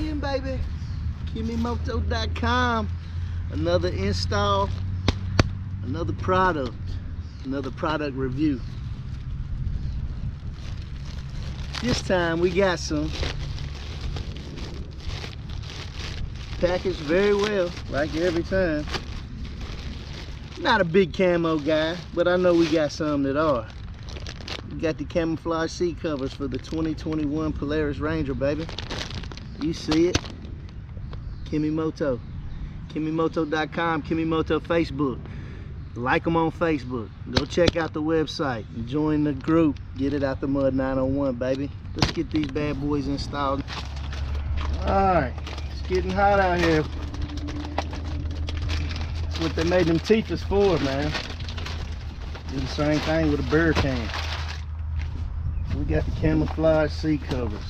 in, baby. Kemimoto.com. Another install, another product review. This time we got some packaged very well, like every time. Not a big camo guy, but I know we got some that are. We got the camouflage seat covers for the 2021 Polaris Ranger, baby. You see it. Kemimoto. Kemimoto.com, Kemimoto Facebook. Like them on Facebook. Go check out the website and join the group. Get it out the mud 901, baby. Let's get these bad boys installed. Alright, it's getting hot out here. That's what they made them teethers for, man. Do the same thing with a beer can. We got the camouflage seat covers.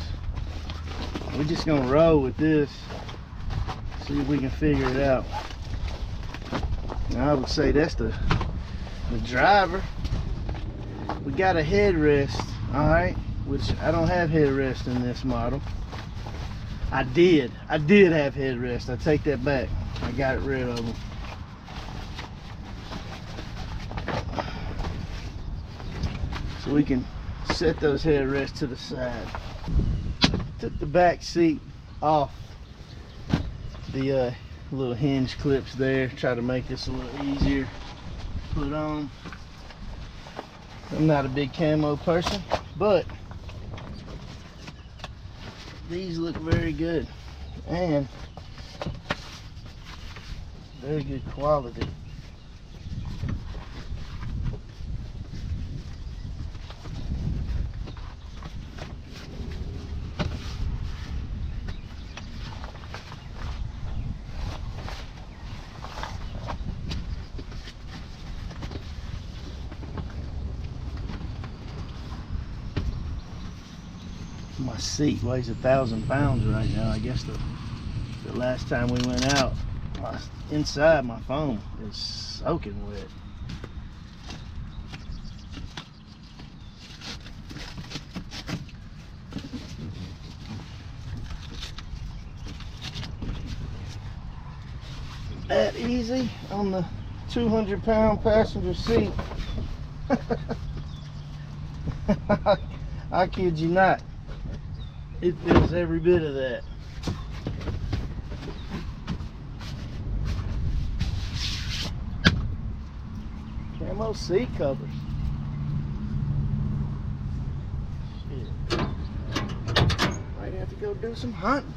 We're just gonna roll with this. See if we can figure it out. Now, I would say that's the driver. We got a headrest, alright, which I don't have headrest in this model. I did have headrest. I take that back. I got rid of them. So we can set those headrests to the side. Took the back seat off the little hinge clips there. Try to make this a little easier to put on. I'm not a big camo person, but these look very good and very good quality. My seat weighs 1,000 pounds right now. I guess the last time we went out, inside my foam is soaking wet. That easy on the 200-pound passenger seat. I kid you not. It feels every bit of that. Camo seat covers. Shit. Might have to go do some hunting.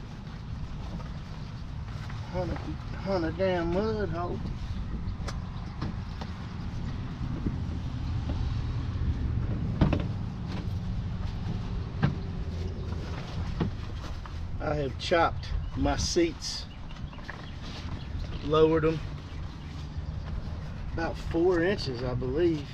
Hunt a damn mud hole. I have chopped my seats, lowered them about 4 inches, I believe.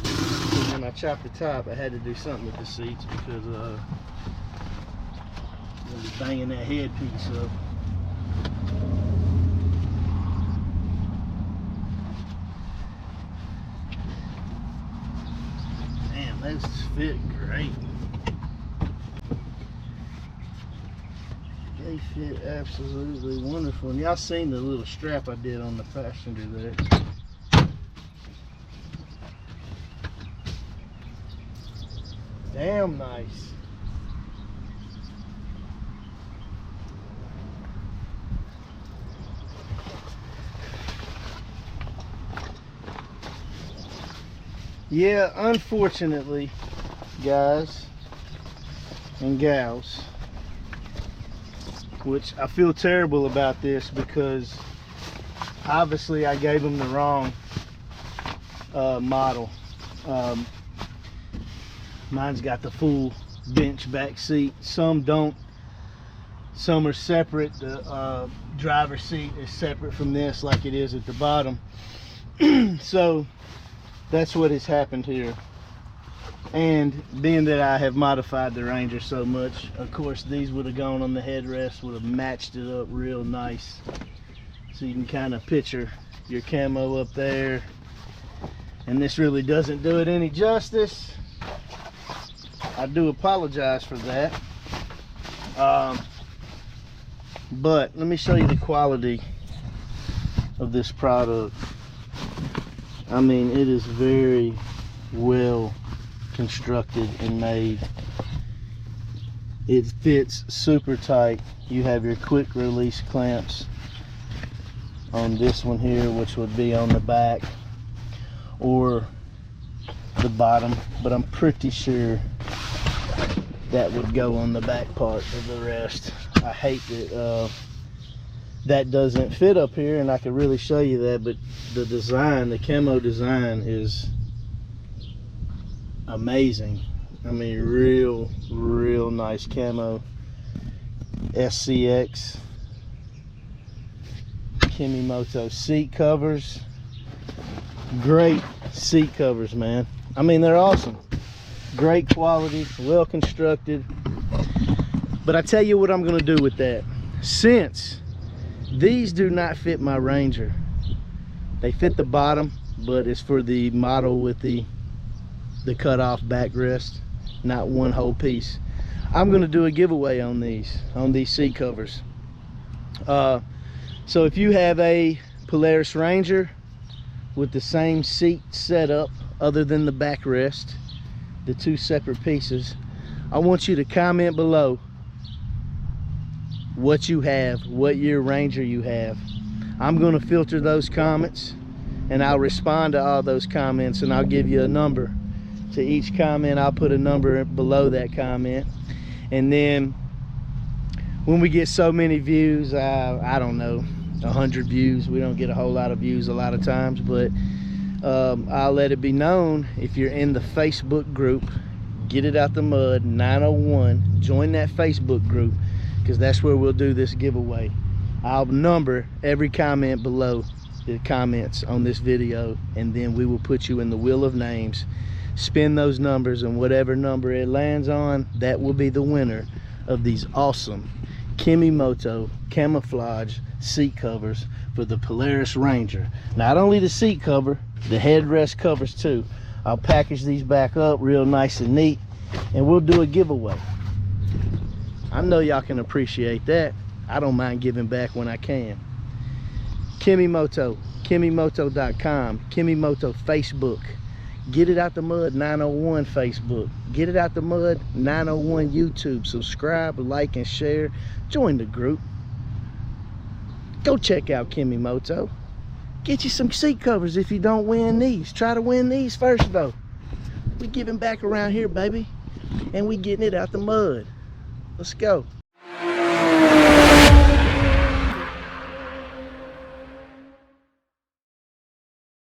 And when I chopped the top, I had to do something with the seats because I was banging that headpiece up. Damn, those fit great. They fit absolutely wonderful. And y'all seen the little strap I did on the passenger there. Damn nice. Yeah, unfortunately, guys and gals, which I feel terrible about this because obviously I gave them the wrong model. Mine's got the full bench back seat. Some don't. Some are separate. The driver's seat is separate from this like it is at the bottom. So that's what has happened here. And being that I have modified the Ranger so much, of course these would have gone on the headrest, would have matched it up real nice. So you can kind of picture your camo up there. And this really doesn't do it any justice. I do apologize for that. But let me show you the quality of this product. I mean, it is very well constructed and made. It fits super tight. You have your quick release clamps on this one here, which would be on the back or the bottom, but I'm pretty sure that would go on the back part of the rest. I hate that that doesn't fit up here, and I could really show you that, but the design, the camo design, is amazing. I mean, real nice camo. SCX Kemimoto seat covers. Great seat covers, man. I mean, they're awesome. Great quality, well constructed. But I tell you what I'm gonna do with that. Since these do not fit my Ranger, they fit the bottom, but it's for the model with the cut off backrest, not one whole piece. I'm gonna do a giveaway on these seat covers. So if you have a Polaris Ranger with the same seat setup other than the backrest, the two separate pieces, I want you to comment below what you have, what year Ranger you have. I'm gonna filter those comments and I'll respond to all those comments, and I'll give you a number. To each comment, I'll put a number below that comment. And then when we get so many views, I don't know, 100 views, we don't get a whole lot of views a lot of times, but I'll let it be known, if you're in the Facebook group, Get It Out the Mud 901, join that Facebook group, because that's where we'll do this giveaway. I'll number every comment below the comments on this video, and then we will put you in the wheel of names. Spin those numbers, and whatever number it lands on, that will be the winner of these awesome Kemimoto camouflage seat covers for the Polaris Ranger. Not only the seat cover, the headrest covers too. I'll package these back up real nice and neat, and we'll do a giveaway. I know y'all can appreciate that. I don't mind giving back when I can. Kemimoto, Kemimoto.com, Kemimoto Facebook, Get It Out the Mud 901 Facebook, Get It Out the Mud 901 YouTube. Subscribe, like, and share. Join the group. Go check out Kemimoto. Get you some seat covers if you don't win these. Try to win these first though. We giving back around here, baby, and we getting it out the mud. Let's go.